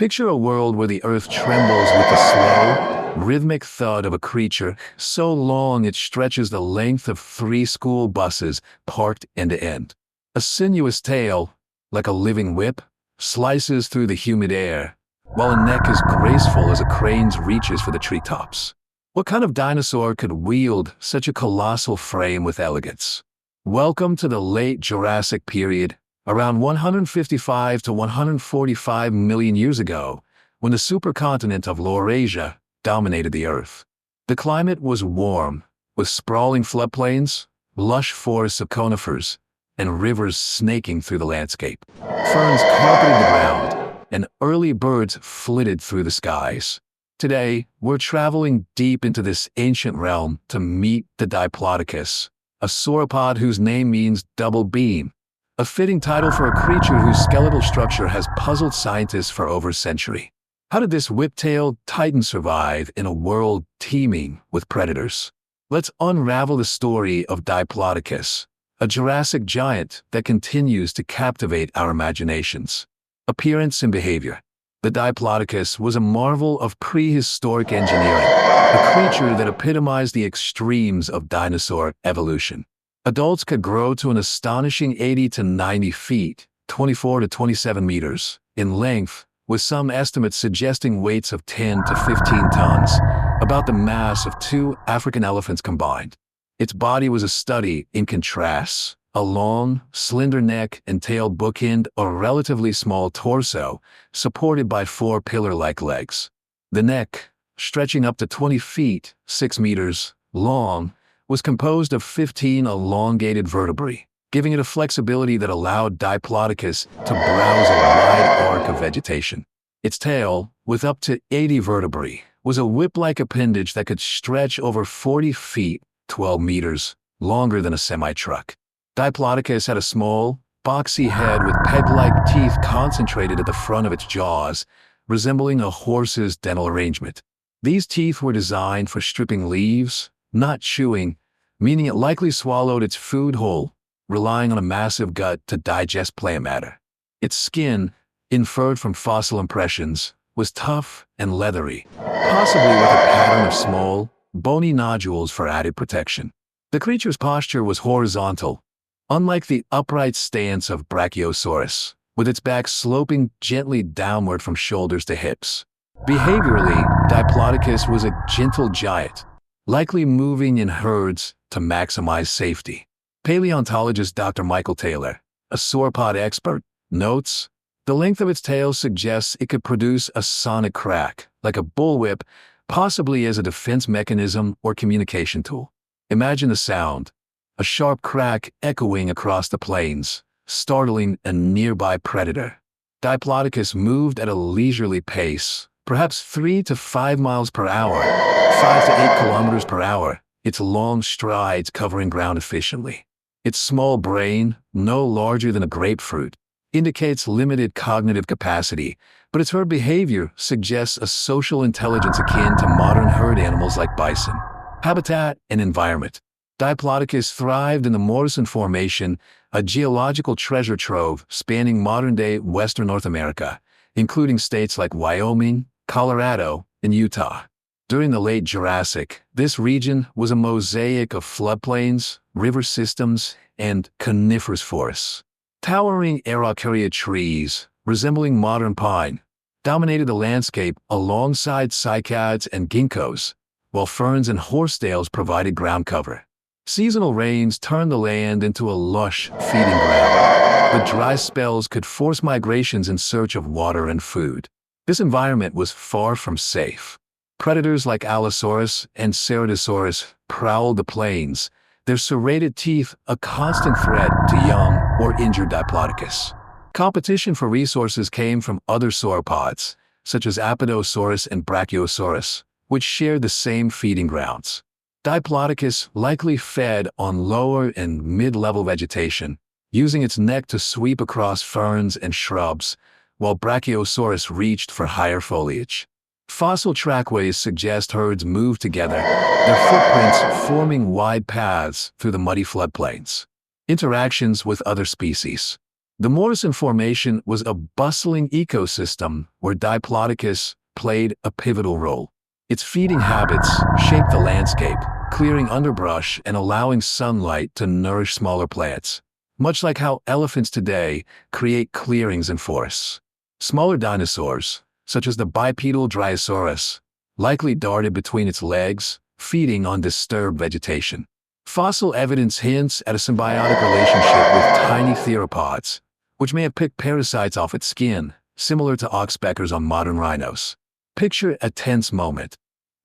Picture a world where the earth trembles with the slow, rhythmic thud of a creature so long it stretches the length of 3 school buses parked end to end. A sinuous tail, like a living whip, slices through the humid air, while a neck as graceful as a crane's reaches for the treetops. What kind of dinosaur could wield such a colossal frame with elegance? Welcome to the Late Jurassic period, around 155 to 145 million years ago, when the supercontinent of Laurasia dominated the Earth. The climate was warm, with sprawling floodplains, lush forests of conifers, and rivers snaking through the landscape. Ferns carpeted the ground, and early birds flitted through the skies. Today, we're traveling deep into this ancient realm to meet the Diplodocus, a sauropod whose name means double beam, a fitting title for a creature whose skeletal structure has puzzled scientists for over a century. How did this whip-tailed titan survive in a world teeming with predators? Let's unravel the story of Diplodocus, a Jurassic giant that continues to captivate our imaginations. Appearance and behavior. The Diplodocus was a marvel of prehistoric engineering, a creature that epitomized the extremes of dinosaur evolution. Adults could grow to an astonishing 80 to 90 feet, 24 to 27 meters, in length, with some estimates suggesting weights of 10 to 15 tons, about the mass of 2 African elephants combined. Its body was a study in contrasts: a long, slender neck and tail bookend a relatively small torso, supported by 4 pillar-like legs. The neck, stretching up to 20 feet, 6 meters, long, was composed of 15 elongated vertebrae, giving it a flexibility that allowed Diplodocus to browse a wide arc of vegetation. Its tail, with up to 80 vertebrae, was a whip-like appendage that could stretch over 40 feet, 12 meters, longer than a semi-truck. Diplodocus had a small, boxy head with peg-like teeth concentrated at the front of its jaws, resembling a horse's dental arrangement. These teeth were designed for stripping leaves, not chewing, meaning it likely swallowed its food whole, relying on a massive gut to digest plant matter. Its skin, inferred from fossil impressions, was tough and leathery, possibly with a pattern of small, bony nodules for added protection. The creature's posture was horizontal, unlike the upright stance of Brachiosaurus, with its back sloping gently downward from shoulders to hips. Behaviorally, Diplodocus was a gentle giant, likely moving in herds to maximize safety. Paleontologist Dr. Michael Taylor, a sauropod expert, notes, the length of its tail suggests it could produce a sonic crack, like a bullwhip, possibly as a defense mechanism or communication tool. Imagine the sound, a sharp crack echoing across the plains, startling a nearby predator. Diplodocus moved at a leisurely pace, perhaps 3 to 5 miles per hour, 5 to 8 kilometers per hour, its long strides covering ground efficiently. Its small brain, no larger than a grapefruit, indicates limited cognitive capacity, but its herd behavior suggests a social intelligence akin to modern herd animals like bison. Habitat and environment. Diplodocus thrived in the Morrison Formation, a geological treasure trove spanning modern-day western North America, including states like Wyoming, Colorado, and Utah. During the late Jurassic, this region was a mosaic of floodplains, river systems, and coniferous forests. Towering Araucaria trees, resembling modern pine, dominated the landscape alongside cycads and ginkgos, while ferns and horsetails provided ground cover. Seasonal rains turned the land into a lush feeding ground, but dry spells could force migrations in search of water and food. This environment was far from safe. Predators like Allosaurus and Ceratosaurus prowled the plains, their serrated teeth a constant threat to young or injured Diplodocus. Competition for resources came from other sauropods, such as Apatosaurus and Brachiosaurus, which shared the same feeding grounds. Diplodocus likely fed on lower and mid-level vegetation, using its neck to sweep across ferns and shrubs, while Brachiosaurus reached for higher foliage. Fossil trackways suggest herds moved together, their footprints forming wide paths through the muddy floodplains. Interactions with other species. The Morrison Formation was a bustling ecosystem where Diplodocus played a pivotal role. Its feeding habits shaped the landscape, clearing underbrush and allowing sunlight to nourish smaller plants, much like how elephants today create clearings in forests. Smaller dinosaurs, such as the bipedal Dryosaurus, likely darted between its legs, feeding on disturbed vegetation. Fossil evidence hints at a symbiotic relationship with tiny theropods, which may have picked parasites off its skin, similar to oxpeckers on modern rhinos. Picture a tense moment.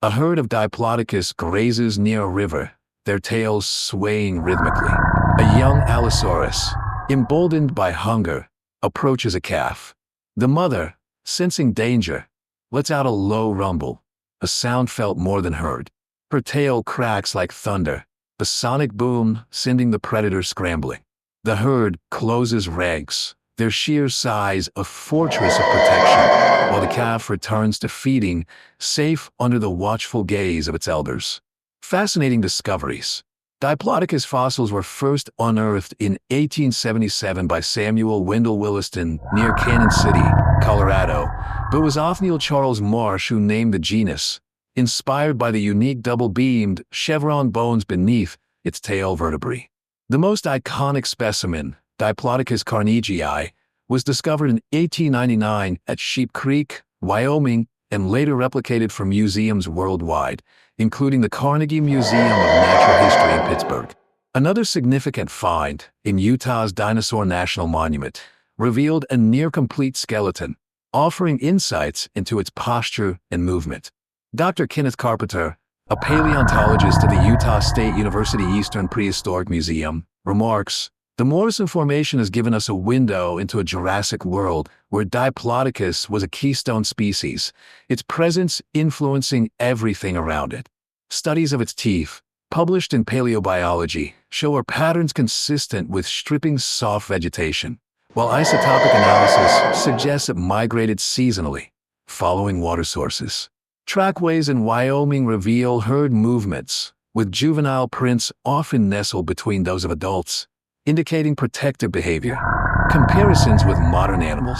A herd of Diplodocus grazes near a river, their tails swaying rhythmically. A young Allosaurus, emboldened by hunger, approaches a calf. The mother, sensing danger, lets out a low rumble, a sound felt more than heard. Her tail cracks like thunder, the sonic boom sending the predator scrambling. The herd closes ranks, their sheer size a fortress of protection, while the calf returns to feeding, safe under the watchful gaze of its elders. Fascinating discoveries. Diplodocus fossils were first unearthed in 1877 by Samuel Wendell Williston near Canyon City, Colorado, but it was Othniel Charles Marsh who named the genus, inspired by the unique double-beamed chevron bones beneath its tail vertebrae. The most iconic specimen, Diplodocus carnegii, was discovered in 1899 at Sheep Creek, Wyoming, and later replicated for museums worldwide, including the Carnegie Museum of Natural History in Pittsburgh. Another significant find in Utah's Dinosaur National Monument revealed a near-complete skeleton, offering insights into its posture and movement. Dr. Kenneth Carpenter, a paleontologist at the Utah State University Eastern Prehistoric Museum, remarks, "The Morrison Formation has given us a window into a Jurassic world where Diplodocus was a keystone species, its presence influencing everything around it. Studies of its teeth, published in Paleobiology, show patterns consistent with stripping soft vegetation, while isotopic analysis suggests it migrated seasonally, following water sources. Trackways in Wyoming reveal herd movements, with juvenile prints often nestled between those of adults, indicating protective behavior. Comparisons with modern animals.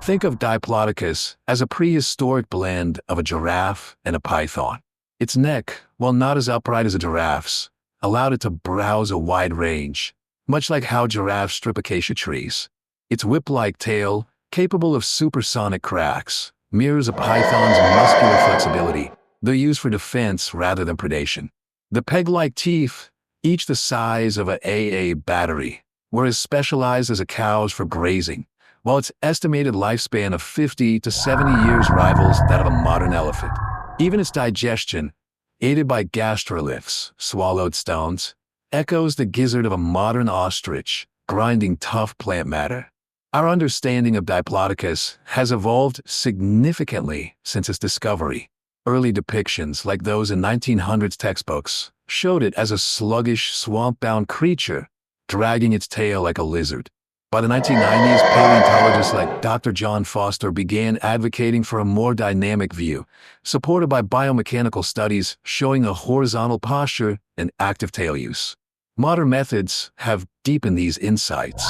Think of Diplodocus as a prehistoric blend of a giraffe and a python. Its neck, while not as upright as a giraffe's, allowed it to browse a wide range, much like how giraffes strip acacia trees. Its whip-like tail, capable of supersonic cracks, mirrors a python's muscular flexibility, though used for defense rather than predation. The peg-like teeth, each the size of a AA battery, were as specialized as a cow's for grazing, while its estimated lifespan of 50 to 70 years rivals that of a modern elephant. Even its digestion, aided by gastroliths, swallowed stones, echoes the gizzard of a modern ostrich, grinding tough plant matter. Our understanding of Diplodocus has evolved significantly since its discovery. Early depictions, like those in 1900s textbooks, showed it as a sluggish, swamp-bound creature, dragging its tail like a lizard. By the 1990s, paleontologists like Dr. John Foster began advocating for a more dynamic view, supported by biomechanical studies showing a horizontal posture and active tail use. Modern methods have deepened these insights.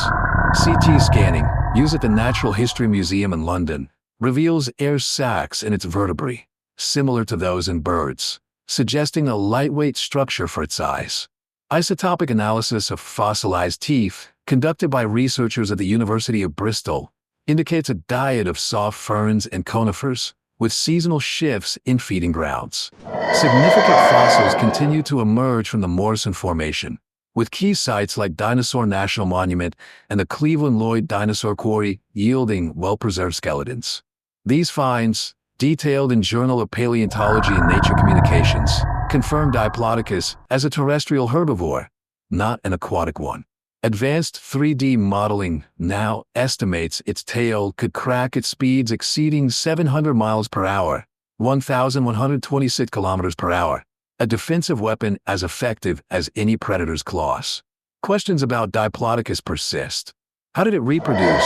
CT scanning, used at the Natural History Museum in London, reveals air sacs in its vertebrae, similar to those in birds, suggesting a lightweight structure for its size. Isotopic analysis of fossilized teeth, conducted by researchers at the University of Bristol, indicates a diet of soft ferns and conifers, with seasonal shifts in feeding grounds. Significant fossils continue to emerge from the Morrison Formation, with key sites like Dinosaur National Monument and the Cleveland Lloyd Dinosaur Quarry yielding well-preserved skeletons. These finds, detailed in Journal of Paleontology and Nature Communications, confirm Diplodocus as a terrestrial herbivore, not an aquatic one. Advanced 3D modeling now estimates its tail could crack at speeds exceeding 700 miles per hour, 1,126 kilometers per hour, a defensive weapon as effective as any predator's claws. Questions about Diplodocus persist. How did it reproduce?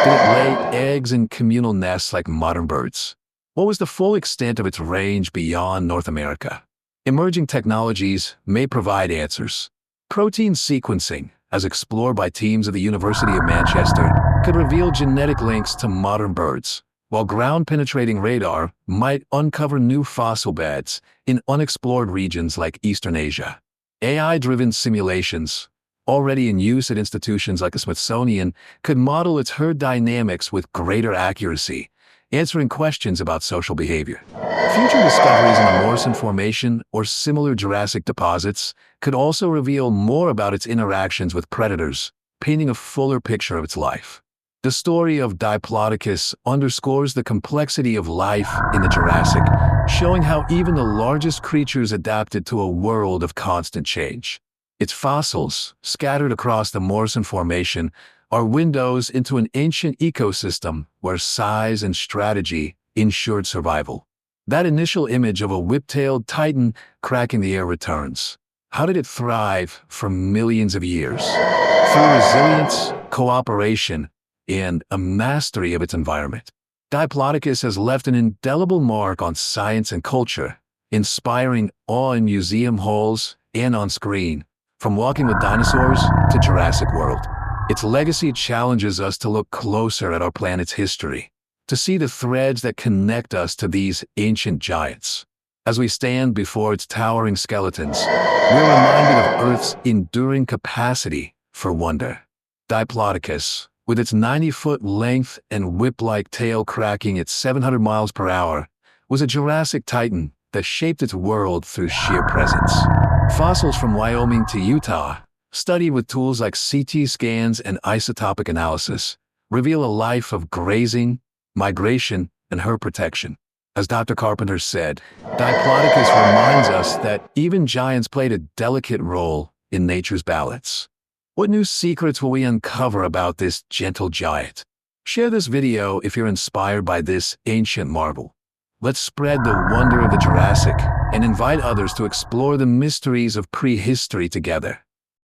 Did it lay eggs in communal nests like modern birds? What was the full extent of its range beyond North America? Emerging technologies may provide answers. Protein sequencing, as explored by teams at the University of Manchester, could reveal genetic links to modern birds, while ground-penetrating radar might uncover new fossil beds in unexplored regions like Eastern Asia. AI-driven simulations, already in use at institutions like the Smithsonian, could model its herd dynamics with greater accuracy, answering questions about social behavior. Future discoveries in the Morrison Formation or similar Jurassic deposits could also reveal more about its interactions with predators, painting a fuller picture of its life. The story of Diplodocus underscores the complexity of life in the Jurassic, showing how even the largest creatures adapted to a world of constant change. Its fossils, scattered across the Morrison Formation, are windows into an ancient ecosystem where size and strategy ensured survival. That initial image of a whip-tailed titan cracking the air returns. How did it thrive for millions of years? Through resilience, cooperation, and a mastery of its environment. Diplodocus has left an indelible mark on science and culture, inspiring awe in museum halls and on screen, from Walking with Dinosaurs to Jurassic World. Its legacy challenges us to look closer at our planet's history, to see the threads that connect us to these ancient giants. As we stand before its towering skeletons, we're reminded of Earth's enduring capacity for wonder. Diplodocus, with its 90-foot length and whip-like tail cracking at 700 miles per hour, was a Jurassic titan that shaped its world through sheer presence. Fossils from Wyoming to Utah, studied with tools like CT scans and isotopic analysis, reveal a life of grazing, migration, and herd protection. As Dr. Carpenter said, Diplodocus reminds us that even giants played a delicate role in nature's balance. What new secrets will we uncover about this gentle giant? Share this video if you're inspired by this ancient marvel. Let's spread the wonder of the Jurassic and invite others to explore the mysteries of prehistory together.